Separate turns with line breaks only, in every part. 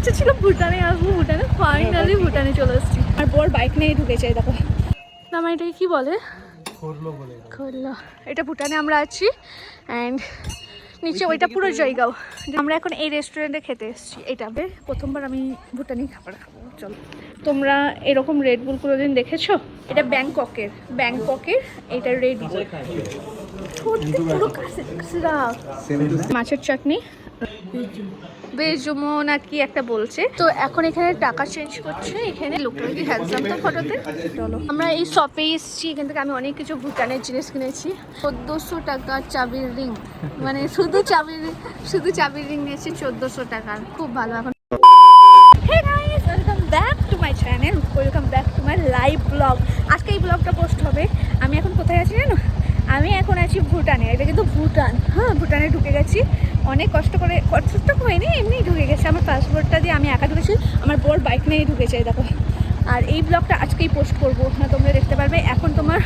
ইচ্ছে ছিল ভুটানে আসবো, ভুটানে ফাইনালি ভুটানে চলে এসেছি। আর বর বাইক নিয়ে ঢুকেছে, দেখো না আমার এটাকে কি বলে, খোল্লো। এটা ভুটানে আমরা আছি অ্যান্ড নিচে ওইটা পুরো জায়গাও। আমরা এখন এই রেস্টুরেন্টে খেতে এসেছি। এটা প্রথমবার আমি ভুটানি খাবার খাবো। চলো, তোমরা এরকম রেড বুল কোনোদিন দেখেছো? এটা ব্যাংককের এটা রেড বুল, সত্যি পুরো মাছের চাটনি, বেজমো না কি একটা বলছে। তো এখন এখানে টাকা চেঞ্জ করছে। এখানে লোকটা কি হ্যান্ডসাম তো ফটোতে। চলো আমরা এই শপে এসেছি, এখান থেকে আমি অনেক কিছু ভুটানের জিনিস কিনেছি। 1400 টাকা চাবির রিং, মানে শুধু চাবির রিং নিয়েছি 1400 টাকার। খুব ভালো। এখন hey guys, welcome back to my channel, welcome back to my live blog. আজকে এই ব্লগটা পোস্ট হবে। আমি এখন কোথায় আছি জানো? আমি এখন আছি ভুটানে। এটা কিন্তু ভুটান, হ্যাঁ ভুটানে ঢুকে গেছি। অনেক কষ্ট হয়নি, এমনি ঢুকে গেছে। আমার পাসপোর্টটা দিয়ে আমি একা ঢুকেছি, আমার বর বাইক নিয়ে ঢুকেছে, দেখো। আর এই ব্লগটা আজকেই পোস্ট করবো, হ্যাঁ তোমরা দেখতে পারবে। এখন তোমার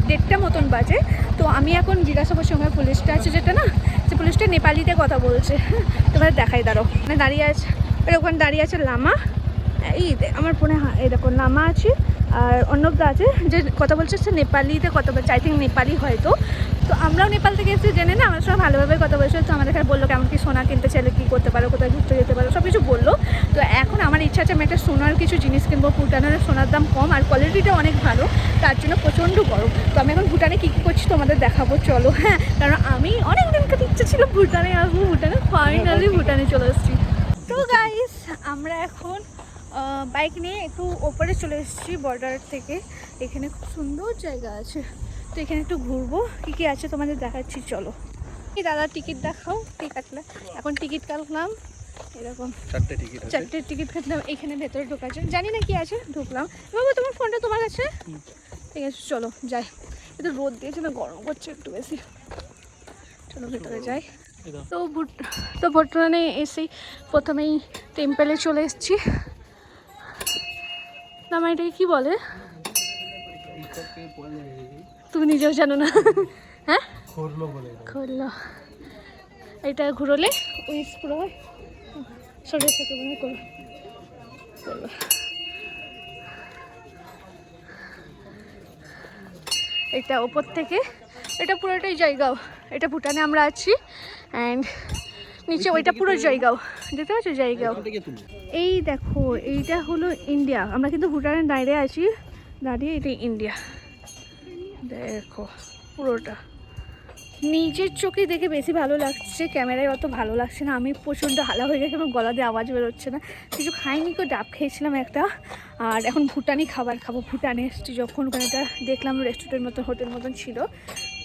1:30 মতন বাজে। তো আমি এখন জিজ্ঞাসা করছি আমার পুলিশটা আছে যেটা না, যে পুলিশটা নেপালিতে কথা বলছে। তোমাদের দেখাই, দাঁড়ো। মানে দাঁড়িয়ে আছে, ওখানে দাঁড়িয়ে আছে লামা। এই আমার ফোনে, হ্যাঁ এই দেখো লামা আছে। আর অন্যদা আছে, যে কথা বলছে সে নেপালিতে কথা বলছে, আই থিঙ্ক নেপালি হয়তো। তো আমরাও নেপাল থেকে এসে জেনে না, আমার সঙ্গে ভালোভাবে কথা বলছে। তো আমাদের এখানে বললো কেমন কি সোনা কিনতে চাইলে কী করতে পারো, কোথায় ঘুরতে যেতে পারো, সব কিছু বললো। তো এখন আমার ইচ্ছা আছে আমি একটা সোনার কিছু জিনিস কিনবো। ভুটানের সোনার দাম কম আর কোয়ালিটিটা অনেক ভালো, তার জন্য প্রচণ্ড গরম। তো আমি এখন ভুটানে কী কী করছি তোমাদের দেখাবো, চলো। হ্যাঁ, কারণ আমি অনেক দিনকার ইচ্ছা ছিল ভুটানে আসবো, ভুটানে ফাইনালি ভুটানে চলে এসেছি। তো গাইস, আমরা এখন বাইক নিয়ে একটু ওপরে চলে এসেছি বর্ডার থেকে। এখানে খুব সুন্দর জায়গা আছে, তো এখানে একটু ঘুরবো। কী কী আছে তোমাদের দেখাচ্ছি, চলো। এই দাদা টিকিট দেখাও, ঠিক কাটলে। এখন টিকিট কাটলাম, এরকম 4টে টিকিট কাটলাম। এখানে ভেতরে ঢোকার জন্য জানি না কি আছে, ঢুকলাম। বাবু তোমার ফোনটা তোমার কাছে, ঠিক আছে চলো যাই। একটু রোদ দিয়েছে না, গরম করছে একটু বেশি। চলো ভেতরে যাই। তো ভুটানে এসেই প্রথমেই টেম্পলে চলে এসেছি। না আমার এটাকে কি বলে, তুমি নিজেও জানো না? হ্যাঁ, খোল্লো। এটা ঘুরোলে ওই পুরো সরের সাথে মনে করো। এটা ওপর থেকে, এটা পুরোটাই জায়গাও। এটা ভুটানে আমরা আছি অ্যান্ড নিচে ওইটা পুরো জায়গাও, দেখতে পাচ্ছ জায়গাও। এই দেখো, এইটা হলো ইন্ডিয়া। আমরা কিন্তু ভুটানের দাঁড়িয়ে আছি, দাঁড়িয়ে এটা ইন্ডিয়া। দেখো পুরোটা নিজের চোখে দেখে বেশি ভালো লাগছে, ক্যামেরায় অত ভালো লাগছে না। আমি প্রচণ্ড হালা হয়ে গেছে, আমার গলা দিয়ে আওয়াজ বেরোচ্ছে না। কিছু খাইনি, তো ডাব খেয়েছিলাম একটা। আর এখন ভুটানি খাবার খাবো। ভুটানে এসেছি যখন, ওখানে একটা দেখলাম রেস্টুরেন্ট মতন, হোটেল মতন ছিল,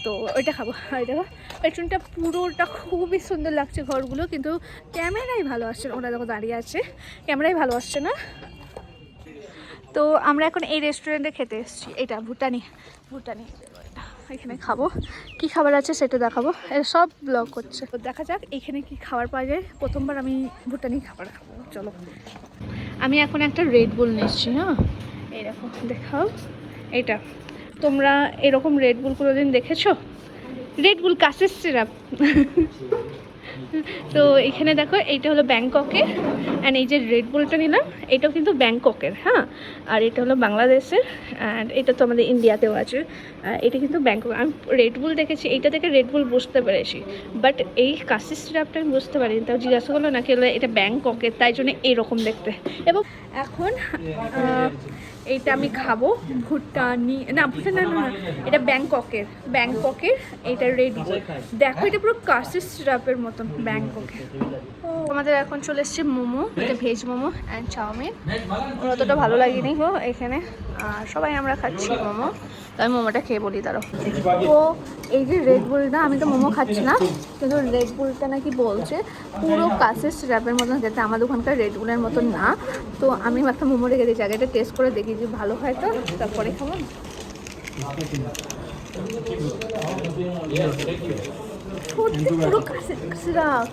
তো ওইটা খাবো। আর দেখো রেস্টুরেন্টটা পুরোটা খুবই সুন্দর লাগছে ঘরগুলো, কিন্তু ক্যামেরাই ভালো আসছে না। ওরা দেখো দাঁড়িয়ে আছে, ক্যামেরাই ভালো আসছে না। তো আমরা এখন এই রেস্টুরেন্টে খেতে এসেছি। এটা ভুটানি এখানে খাবো। কি খাবার আছে সেটা দেখাবো, এটা সব ব্লগ করছে। তো দেখা যাক এখানে কি খাবার পাওয়া যায়। প্রথমবার আমি ভুটানি খাবার খাবো, চলো। আমি এখন একটা রেড বুল নিচ্ছি। হ্যাঁ এইরকম দেখাও। এটা তোমরা এরকম রেড বুল কোনোদিন দেখেছো? রেড বুল কাশের সিরাপ। তো এখানে দেখো, এইটা হলো ব্যাংককের অ্যান্ড এই যে রেড বুলটা নিলাম এটাও কিন্তু ব্যাংককের। হ্যাঁ, আর এটা হলো বাংলাদেশের অ্যান্ড এটা তো আমাদের ইন্ডিয়াতেও আছে। এটা কিন্তু ব্যাংকক। আমি রেড বুল দেখেছি, এইটা থেকে রেড বুল বুঝতে পেরেছি, বাট এই কাশির সিরাপটা আমি বুঝতে পারিনি। তাও জিজ্ঞাসা করলো নাকি এটা ব্যাংককের, তাই জন্য এইরকম দেখতে। এবং এখন এইটা আমি খাবো। ভুটানি না, এটা ব্যাংককের এইটা রেড বুল। দেখো এটা পুরো কাশির সিরাপের মতন, ব্যাংককের। আমাদের এখন চলে এসছে মোমো, এটা ভেজ মোমো অ্যান্ড চাউমিন। ওর অতটা ভালো লাগেনি গো এখানে। আর সবাই আমরা খাচ্ছি মোমো, তো আমি মোমোটা খেয়ে বলি দাঁড়াও। তো এই যে রেড বুলটা, আমি তো মোমো খাচ্ছি না, কিন্তু রেড বুলটা নাকি বলছে পুরো কাশির সিরাপের মতন খেতে, আমাদের ওখানকার রেড বুলের মতন না। তো আমি একটা মোমো রেখে দিয়েছি, আগে এটা টেস্ট করে দেখি যে ভালো হয় তো তারপরে খাবো। পুরো কাশির সিরাপ,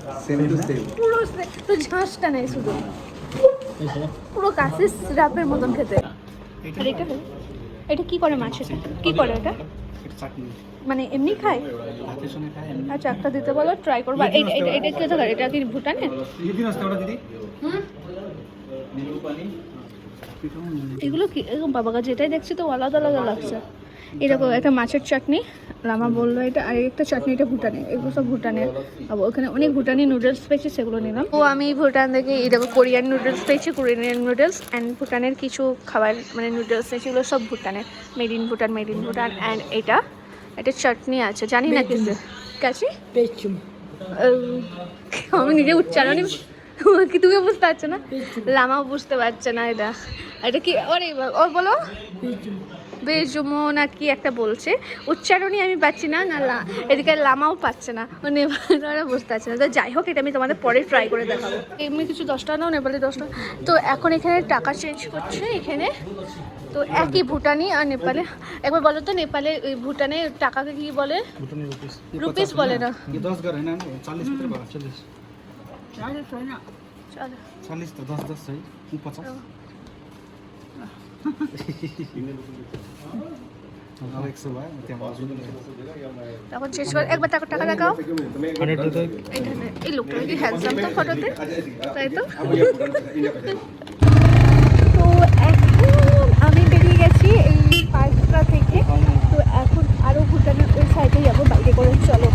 পুরো তো ঝাঁসটা নেই, শুধু পুরো কাশির সিরাপের মতন খেতে। আর এটা কি করে মাছের, কি করে এটা? মানে এমনি খায়?
ভাতের সঙ্গে খায় এমনি।
আচ্ছা একটা দিতে বলো, ট্রাই করবো। আর এটা কি জায়গা? এটা কি ভুটানে? এগুলো কি বাবা গাছ? এটাই দেখছি তো আলাদা আলাদা লাগছে। এরকম একটা মাছের চাটনি লামা বললো এটা, আর একটা চাটনি এটা ভুটানে, এগুলো সব ভুটানের। ওখানে অনেক ভুটানি নুডলস পেয়েছি, সেগুলো নিলাম। ও আমি ভুটান থেকে এই দেখো কোরিয়ান নুডলস পেয়েছি, কোরিয়ান নুডলস অ্যান্ড ভুটানের কিছু খাবার মানে নুডলস পেয়েছি, এগুলো সব ভুটানের, made in Bhutan, made in Bhutan. And এটা চাটনি আছে, জানি না কিছু কাছে। আমি নিজে উচ্চারণই কি তুমি বুঝতে পারছো না, লামাও বুঝতে পারছে না। এটা কি ওরে ওর বলো বেজুমো না কি একটা বলছে, উচ্চারণই আমি পাচ্ছি না এদিকে লামাও পাচ্ছে না, নেপালিরা বুঝতে পারছে না। তো যাই হোক, এটা আমি তোমাদের পরে ট্রাই করে দেখাবো। এমনি কিছু 10 টাকা নাও, নেপালি 10 টাকা। তো এখন এখানে টাকা চেঞ্জ করছে এখানে, তো একই ভুটানি আর নেপালে। একবার বলো তো নেপালে ভুটানে টাকাকে কি বলে? রুপিস বলে না?
10 घर है ना 40 कितने बार 40
চলো
40 तो 10 10 सही 50 और 100 भाई क्या बाजू में
তখন শেষ করে একবার টাকা দেখাও। এই লোকটা কি হ্যান্ডসাম তো ফটোতে, তাই তো? তো এখন আমি বেরিয়ে গেছি এই পার্কটা থেকে। তো এখন আরও ভুটানের ওই সাইডে যাবো বাইরে করে। চলো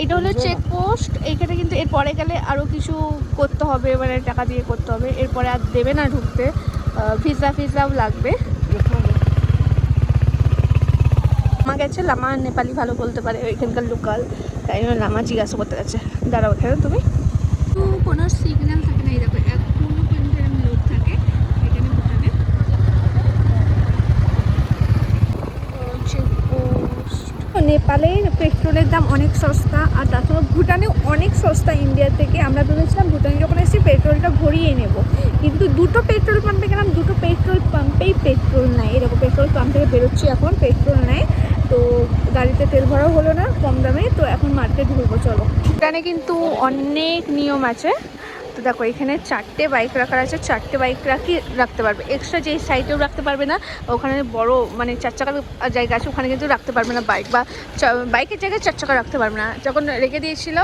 এটা হলো চেকপোস্ট। এইখানে কিন্তু এরপরে গেলে আরও কিছু করতে হবে, মানে টাকা দিয়ে করতে হবে, এরপরে আর দেবে না ঢুকতে, ভিসাও লাগবে। লামা গেছে, লামা নেপালি ভালো বলতে পারে, ওইখানকার লোকাল, তাই জন্য লামা জিজ্ঞাসা করতে গেছে। দাঁড়াও এখানে তুমি। তো কোনো সিগন্যাল থাকে না, এই দেখো এখনো কিন্তু এরকম লোক থাকে এখানে ভুটানে। নেপালে পেট্রোলের দাম অনেক সস্তা, আর তাছাড়া ভুটানেও অনেক সস্তা ইন্ডিয়া থেকে। আমরা ভেবেছিলাম ভুটানে যখন এসেছি পেট্রোলটা ভরিয়ে নেব, কিন্তু দুটো পেট্রোল পাম্পে গেলাম, দুটো পেট্রোল পাম্পেই পেট্রোল নেয়। এরকম পেট্রোল পাম্প থেকে বেরোচ্ছি এখন, পেট্রোল নেয়, তো গাড়িতে তেল ভরাও হলো না কম দামে। তো এখন মার্কেট ঘুরবো, চলো। ভুটানে কিন্তু অনেক নিয়ম আছে। তো দেখো এখানে 4টে বাইক রাখার আছে, 4টে বাইক রাখতে পারবে, এক্সট্রা যেই সাইডেও রাখতে পারবে না। ওখানে বড় মানে 4 চাকার জায়গা আছে, ওখানে কিন্তু রাখতে পারবে না বাইক, বা বাইকের জায়গায় 4 চাকা রাখতে পারবে না। যখন রেখে দিয়েছিল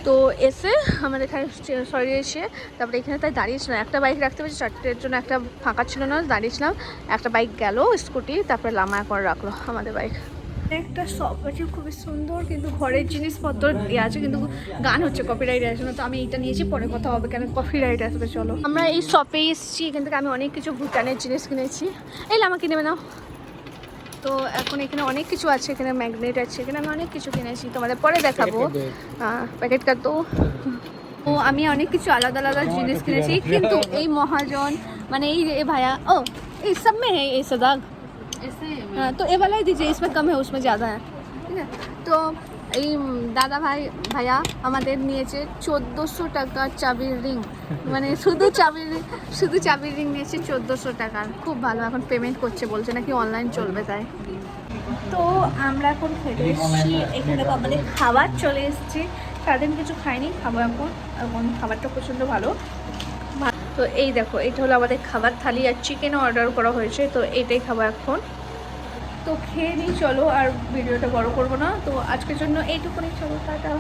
তো এসে আমাদের এখানে সরিয়ে এসে তারপরে এখানে তাই দাঁড়িয়েছিলাম, একটা বাইক রাখতে পেরেছি, 4টের জন্য একটা ফাঁকা ছিল না, দাঁড়িয়েছিলাম। একটা বাইক গেল স্কুটি, তারপরে লামা করে রাখলো আমাদের বাইক। একটা শপ আছে খুবই সুন্দর, কিন্তু ঘরের জিনিসপত্র দেওয়া আছে, কিন্তু গান হচ্ছে, কপিরাইট আসে না। তো আমি এটা নিয়েছি, পরে কথা হবে কেন কপিরাইট আসবে। চলো আমরা এই শপে এসেছি, এখান থেকে আমি অনেক কিছু ভুটানের জিনিস কিনেছি। এই লামা কিনে নাও। তো এখন এখানে অনেক কিছু আছে, এখানে ম্যাগনেট আছে, এখানে আমি অনেক কিছু কিনেছি, তোমাদের পরে দেখাবো। প্যাকেট কার তো আমি অনেক কিছু আলাদা আলাদা জিনিস কিনেছি, কিন্তু এই মহাজন মানে এই ভাইয়া ও এই সব में है ये सदाग हाँ, तो ये वाला ही दीजिए, इसमें कम है उसमें ज़्यादा है, ठीक है। तो এই দাদা ভাইয়া আমাদের নিয়েছে 1400 টাকার চাবির রিং, মানে শুধু চাবির রিং নিয়েছে 1400 টাকার। খুব ভালো, এখন পেমেন্ট করছে, বলছে নাকি অনলাইন চলবে তাই। তো আমরা এখন খেতে এসেছি, এখানে আমাদের খাবার চলে এসেছে। সারাদিন কিছু খাইনি, খাবো এখন খাবারটা প্রচণ্ড ভালো। তো এই দেখো এটা হলো আমাদের খাবার থালি, আর চিকেন অর্ডার করা হয়েছে, তো এটাই খাবো এখন। তো খেয়ে নিই চলো, আর ভিডিওটা বড় করবো না। তো আজকের জন্য এইটুকুনি, চলো টাটা।